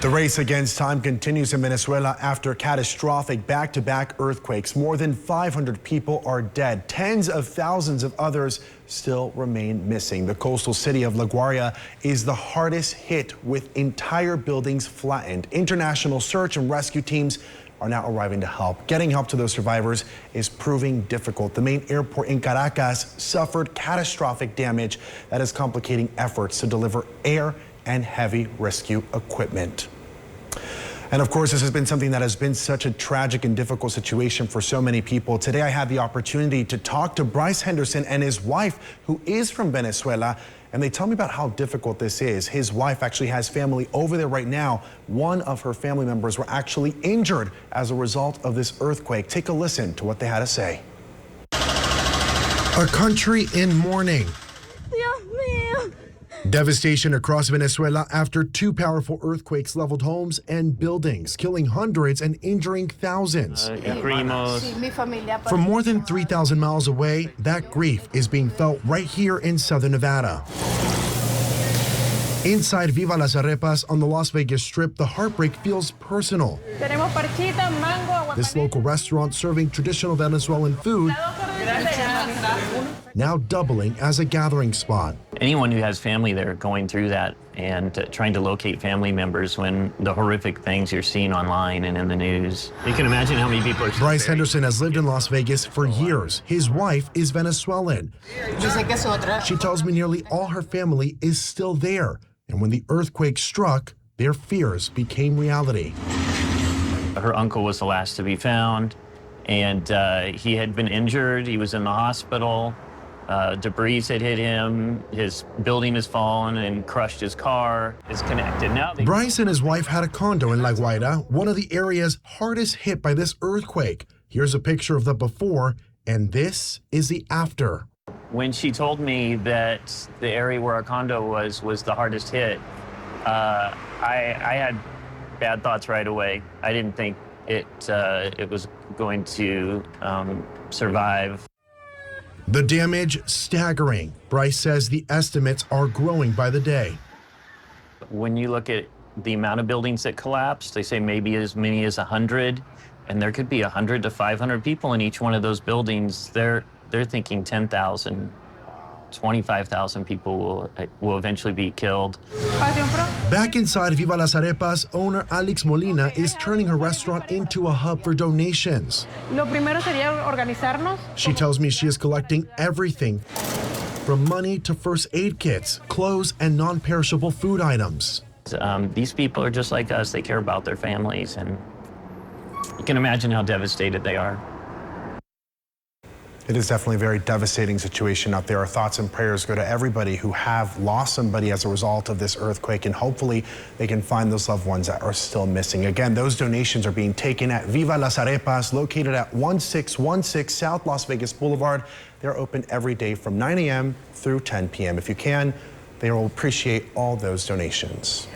The race against time continues in Venezuela after catastrophic back-to-back earthquakes. More than 500 people are dead. Tens of thousands of others still remain missing. The coastal city of La Guaira is the hardest hit, with entire buildings flattened. International search and rescue teams are now arriving to help. Getting help to those survivors is proving difficult. The main airport in Caracas suffered catastrophic damage that is complicating efforts to deliver air and heavy rescue equipment. And of course, this has been something that has been such a tragic and difficult situation for so many people. Today, I had the opportunity to talk to Bryce Henderson and his wife, who is from Venezuela, and they tell me about how difficult this is. His wife actually has family over there right now. One of her family members were actually injured as a result of this earthquake. Take a listen to what they had to say. A country in mourning. Devastation across Venezuela after two powerful earthquakes leveled homes and buildings, killing hundreds and injuring thousands. From more than 3,000 miles away, that grief is being felt right here in southern Nevada. Inside Viva Las Arepas on the Las Vegas Strip, the heartbreak feels personal. This local restaurant serving traditional Venezuelan food now doubling as a gathering spot. Anyone who has family there going through that and trying to locate family members when the horrific things you're seeing online and in the news. You can imagine how many people are. Bryce Henderson has lived in Las Vegas for years. His wife is Venezuelan. She tells me nearly all her family is still there. And when the earthquake struck, their fears became reality. Her uncle was the last to be found, and he had been injured. He was in the hospital. Debris had hit him. His building has fallen and crushed his car. It's connected now. Bryce and his wife had a condo in La Guaira, one of the areas hardest hit by this earthquake. Here's a picture of the before, and this is the after. When she told me that the area where our condo was the hardest hit, I had bad thoughts right away. I didn't think it was going to survive. The damage staggering. Bryce says the estimates are growing by the day. When you look at the amount of buildings that collapsed, they say maybe as many as 100, and there could be 100 to 500 people in each one of those buildings. They're thinking 10,000, 25,000 people will eventually be killed. Back inside Viva Las Arepas, owner Alex Molina is turning her restaurant into a hub for donations. She tells me she is collecting everything from money to first aid kits, clothes, and non-perishable food items. These people are just like us. They care about their families, and you can imagine how devastated they are. It is definitely a very devastating situation out there. Our thoughts and prayers go to everybody who have lost somebody as a result of this earthquake, and hopefully they can find those loved ones that are still missing. Again, those donations are being taken at Viva Las Arepas, located at 1616 South Las Vegas Boulevard. They're open every day from 9 a.m. through 10 p.m. If you can, they will appreciate all those donations.